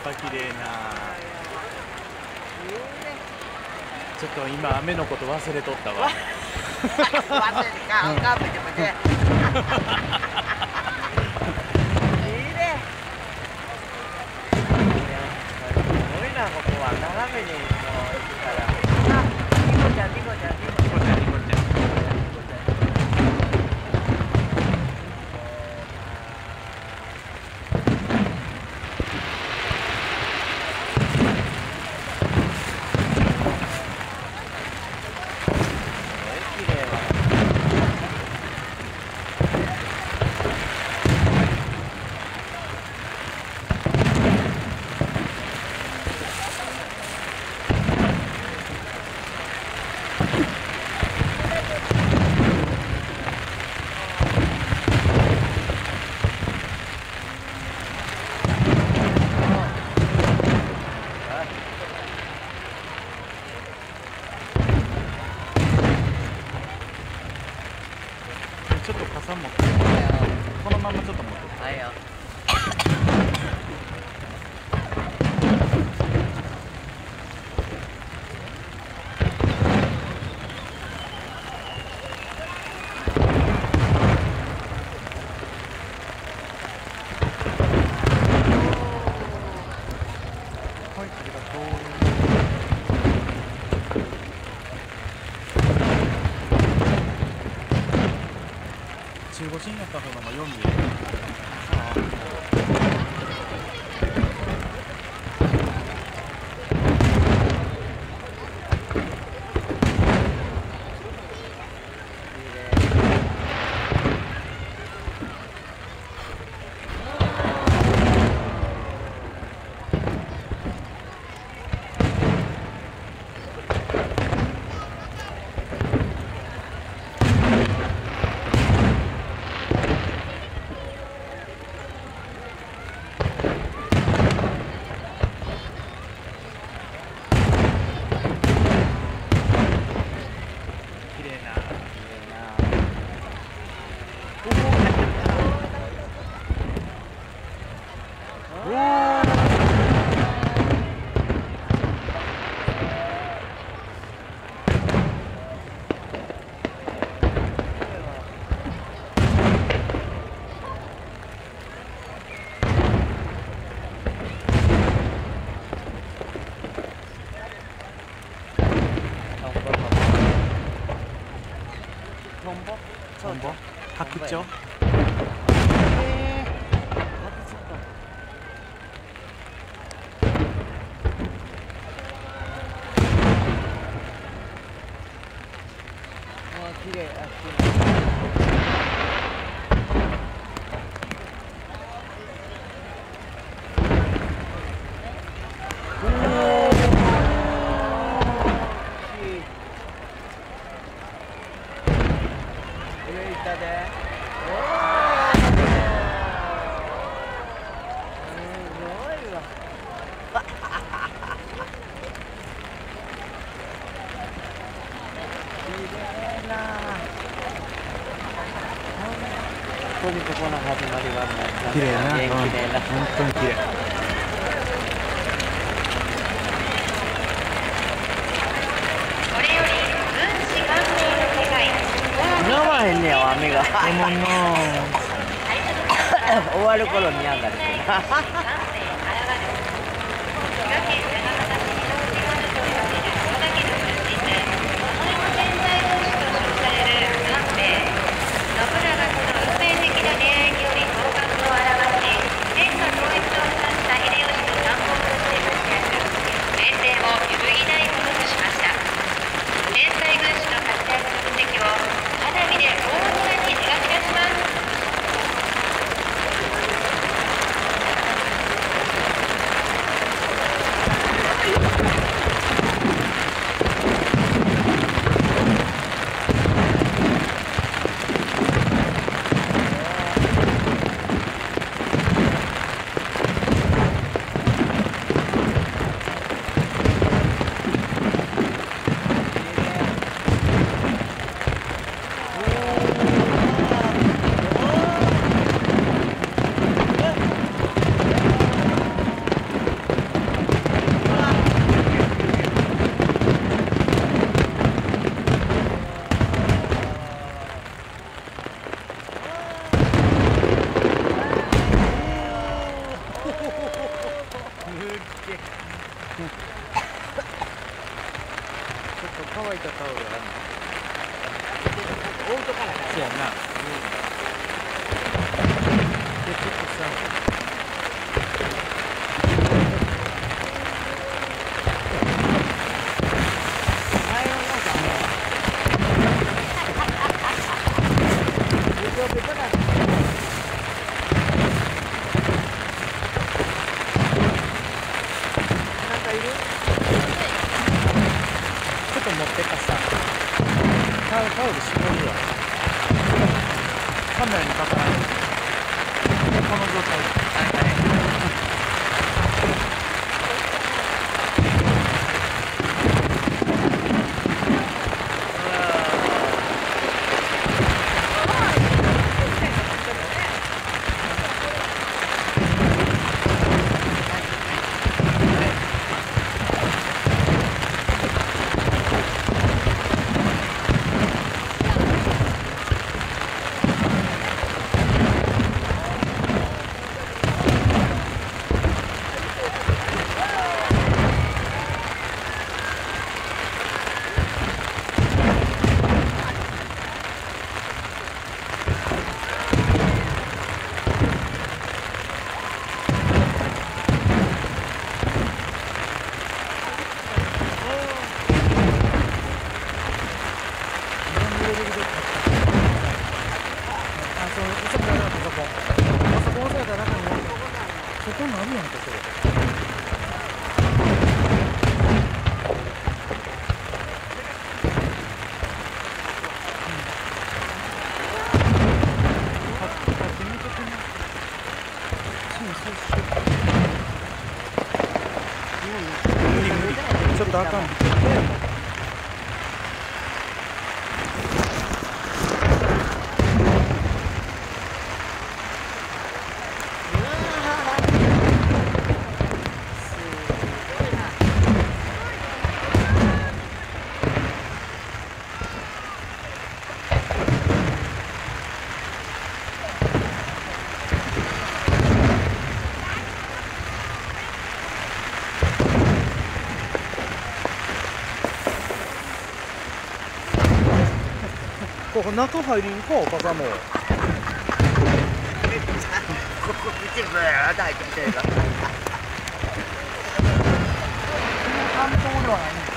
ぱ綺麗な。ちょっと今雨のこと忘れとったわ。忘れてか、おかぶってもね。いいね。すごいな、ここは斜めに行くから。あ、ニコちゃん、ニコちゃん、ニコちゃん、ニコちゃん、ニコちゃん。ちょっと傘持ってこのままちょっと持ってはいよ。はい、ありがとう。中腰になった方が4ミリ。トンボ？白鳥？綺麗。ここの始まりは綺麗な、綺麗な、本当に綺麗。これより分子関係の世界。飲まへんねや雨が。終わる頃に上がる。こちょっと乾いたタオルあるの。オートからだ。そうやな。で、ちょっとさ。ちょっと持ってかさ、タオル絞るわ。カメラにかからない。この状態で。そこなんやんかそれ。ちょっとあかん。ここ中入りに行こう、傘も。半島ではないんです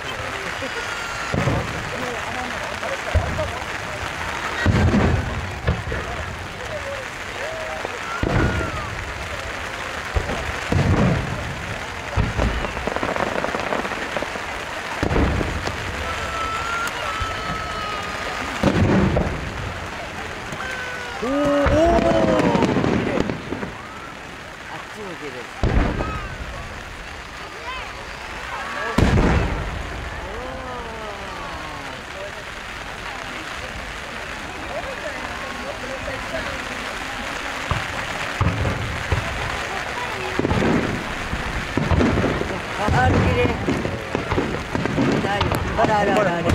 あらあらあらあら。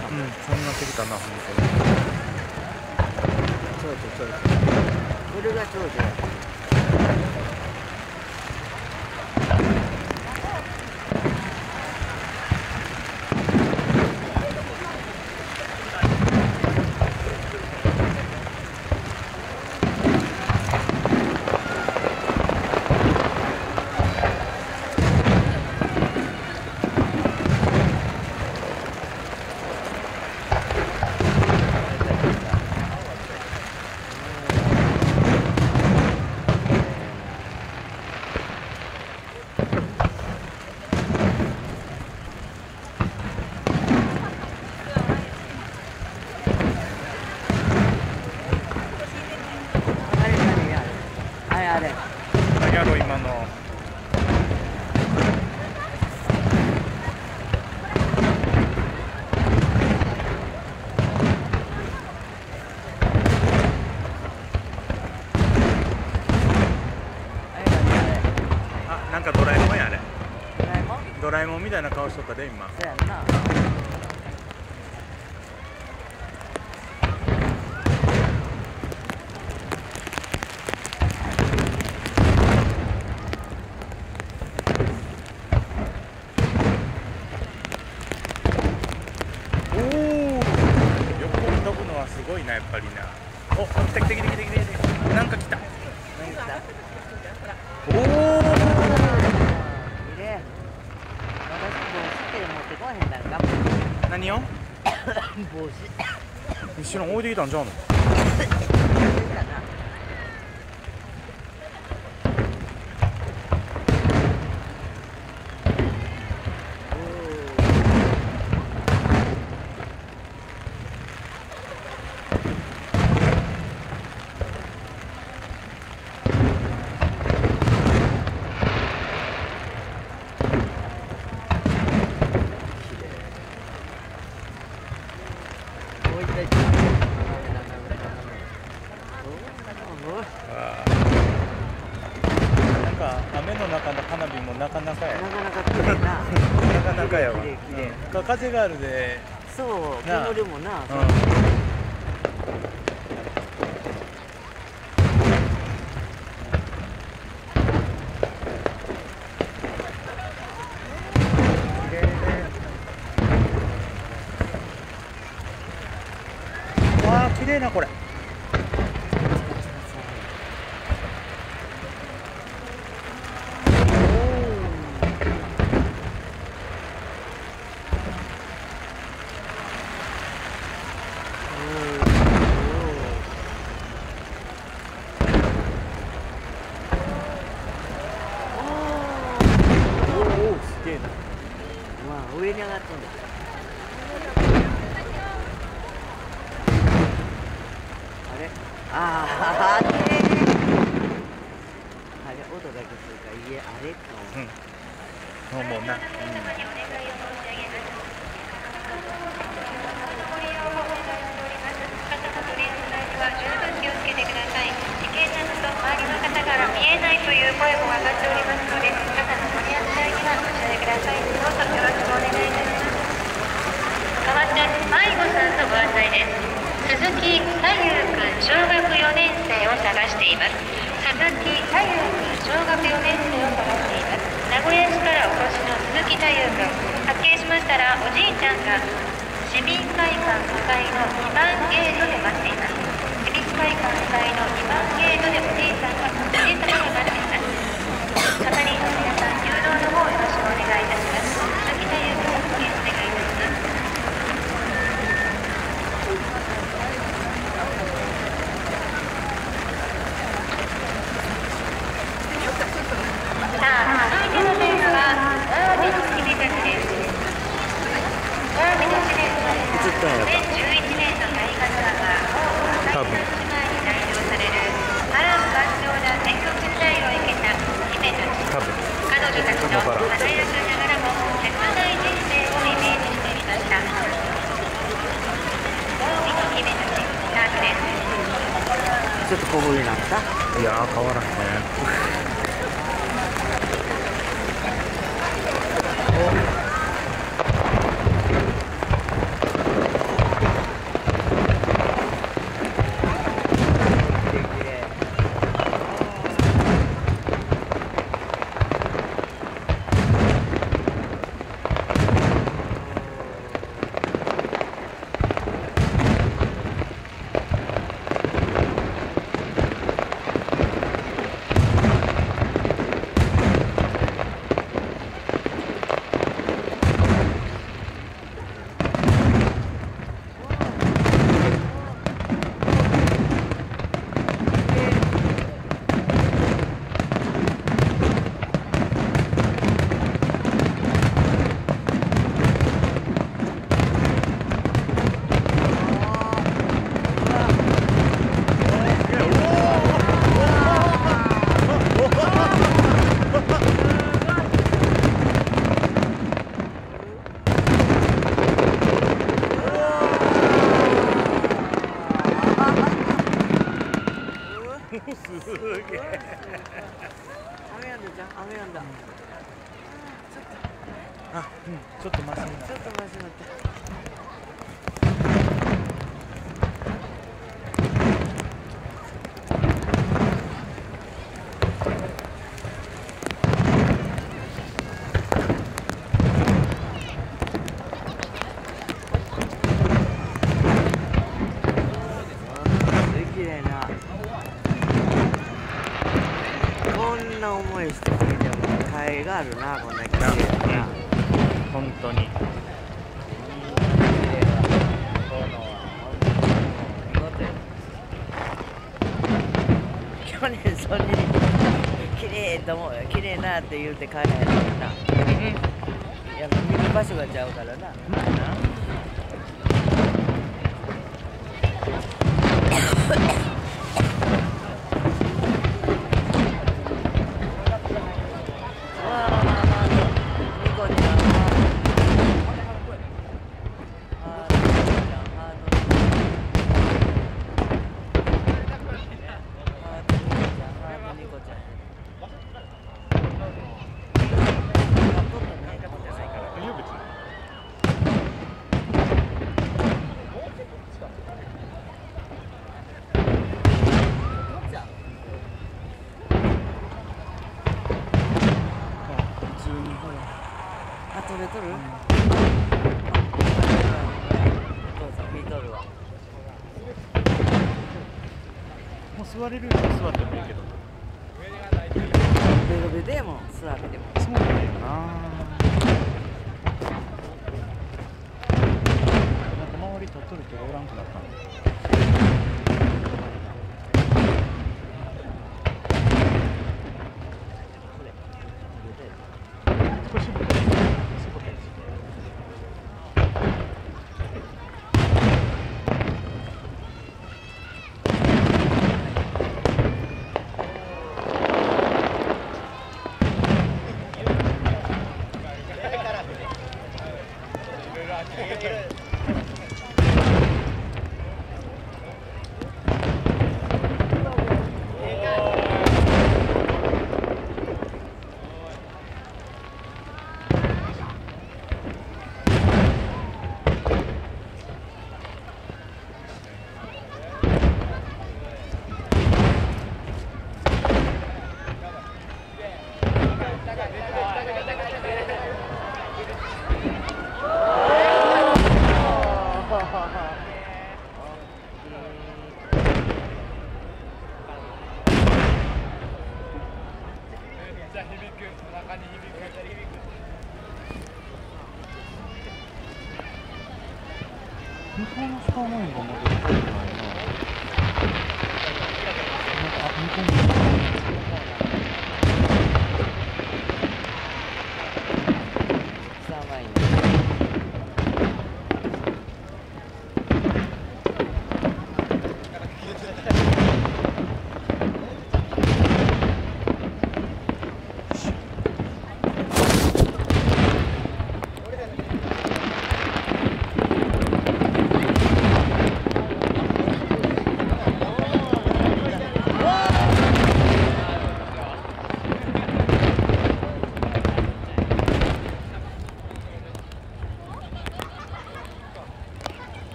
そうなってきたな、本当に。そうです。これが長女。あれ。何やろ今の。あ、なんかドラえもんやあれ。ドラえもんみたいな顔しとったで今。そうやんな。すごいなやっぱりな。お、来た来た来た来た来た来た。なんか来た。おお。綺麗。私帽子って持ってこへんだんか。何を？帽子。後ろ置いてきたんじゃんの。なんか雨の中の花火もなかなかや。なかなか綺麗な。なかなかやわ。綺麗綺麗。風があるで。そう、煙もな。わあ、綺麗なこれ。上に上がっとんだ。あれ？あれ音だけするか、いえ、あれか。もうな。十分気をつけてください。危険なのと周りの方から見えないという声も上がっておりますので、肩の取り扱いにはご注意ください。どうぞよろしくお願いいたします。代わって迷子さんのご案内です。鈴木太夫君小学4年生を探しています。鈴木太夫君小学4年生を探しています。名古屋市からお越しの鈴木太夫君、発見しましたらおじいちゃんが市民会館向かいの2番ゲートで待っています。市民会館向かいの2番ゲートでおじい様が待っています。係員の皆さん、誘導の方よろしくお願いいたします。鈴木太夫君、お願いいたします。さあ、続いてのテーマは雨の君たちです。雨の試練は2011年の大河ドラマ「大河の姉妹」に代表される波乱万丈な戦国時代を生きた姫たち。彼女たちの華やかながらも切ない人生をイメージしてみました。大海の姫たち、スタートです。ちょっと小ぶりになった。いやー、変わらへん。すげえ。雨やんだじゃん、雨やんだ。あ、うん、ちょっとマシになった。ちょっとマシになった。綺麗な。こんな思いしてくれても甲斐があるな、こんな綺麗な。本当に。去年それに綺麗と思うよ、綺麗なって言うて帰らへんからな。やっぱ見る場所がちゃうからな。撮れとる？お父さん見とるわ。もう座れるように座ってもいいけど。ベロベでも座っても。そうなんだよな。なんか周り撮っとる人がおらんくなったんだ。向こうのスターマインがまだ出てないな。あ、向こうにスターマイン。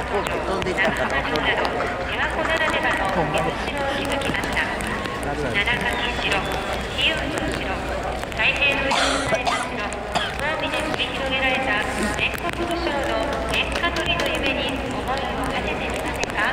飛んできたんかな。琵琶湖ならではの水城を築きました。七垣城、比喩の城、太平の世にされた城、海で繰り広げられた全国武将の天下取りの夢に思いを馳せてみませんか。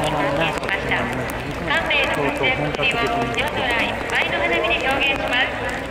に完成しました。関米の活躍ぶりを夜空いっぱいの花火で表現します。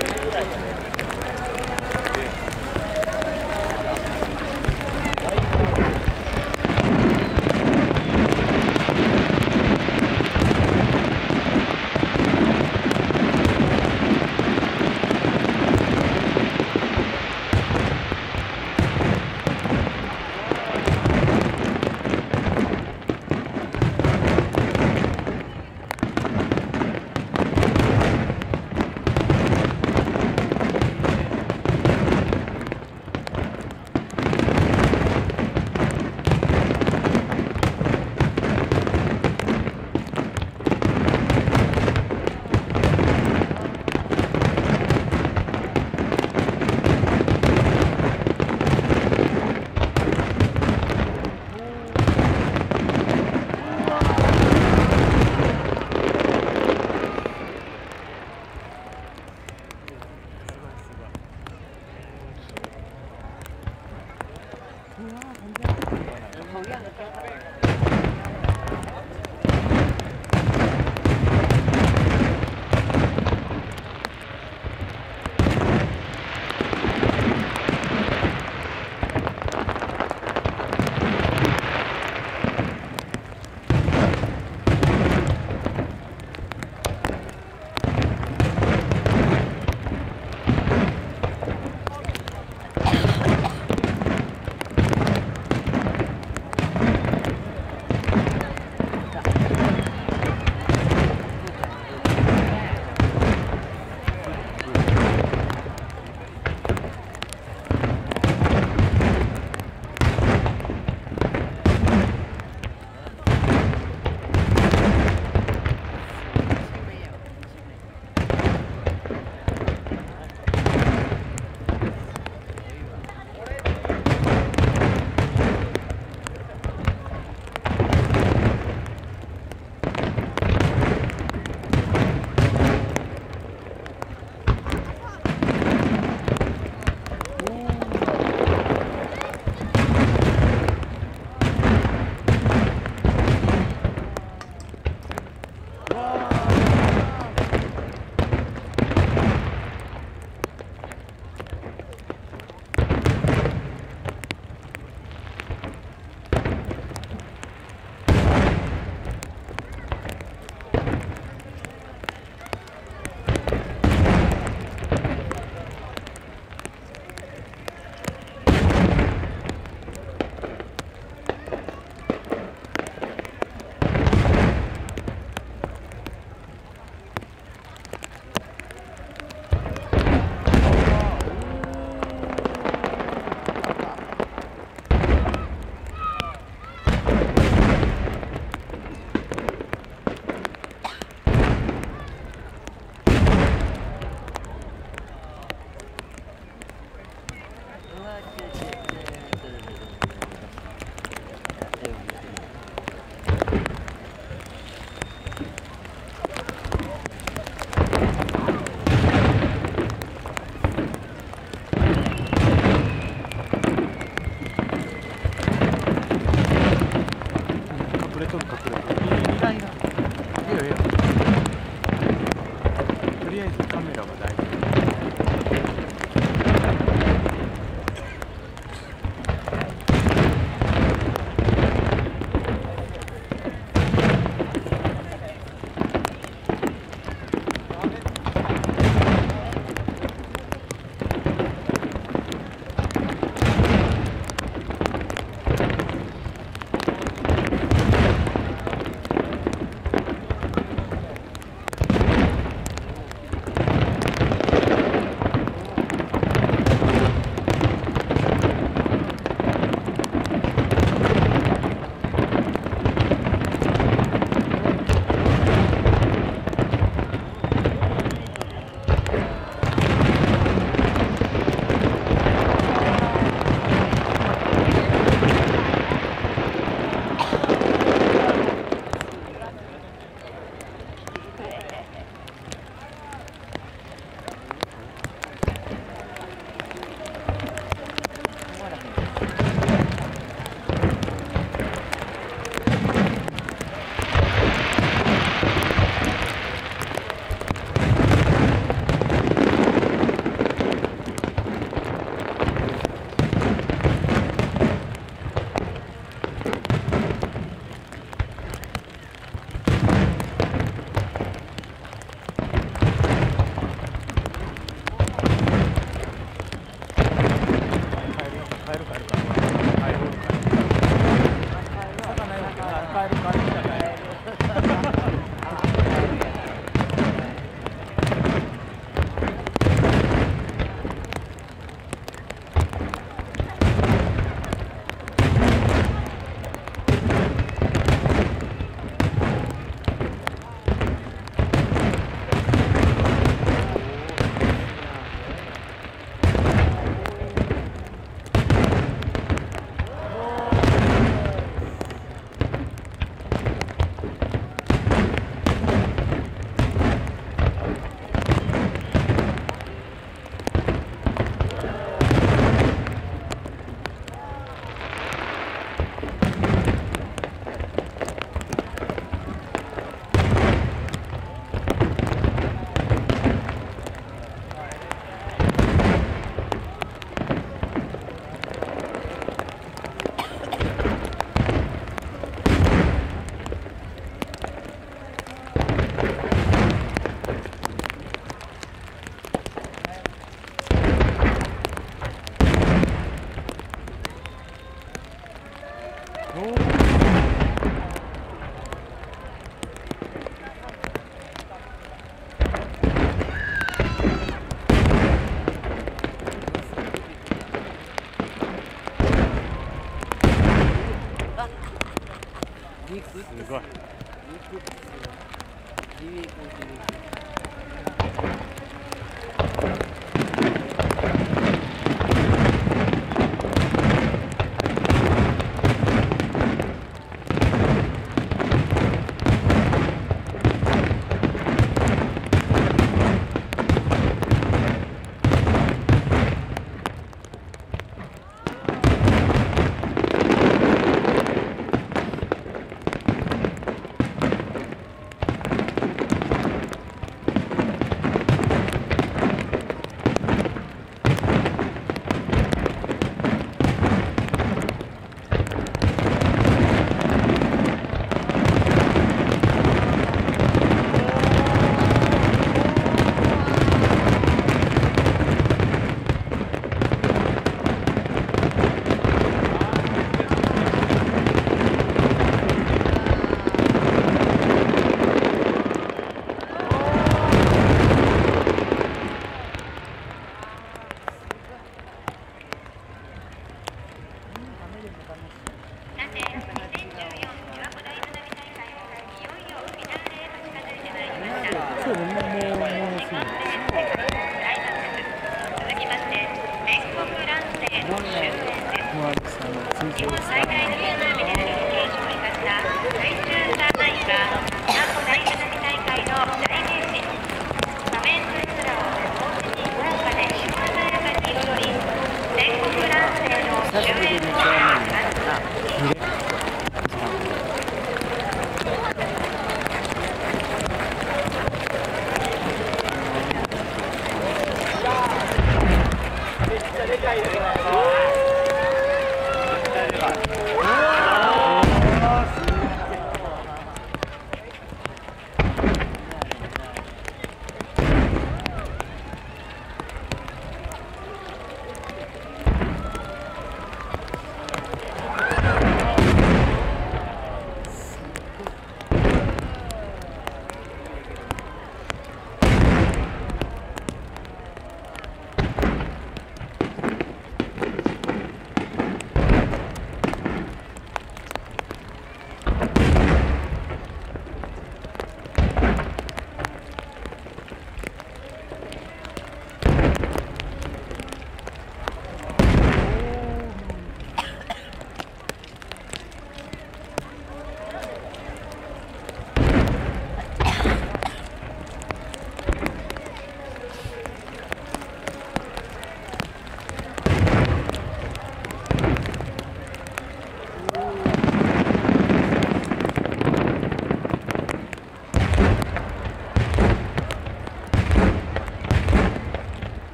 すごい。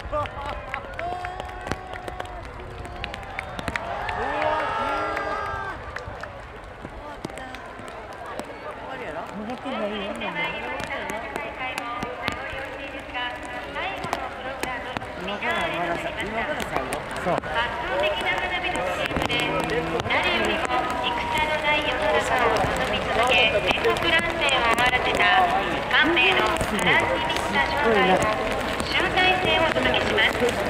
そう。圧倒的な花火のチームで誰よりも戦のない世の中を望み続け、全国乱戦を終わらせた官兵の波乱に満ちた生涯を集大成をお届けします。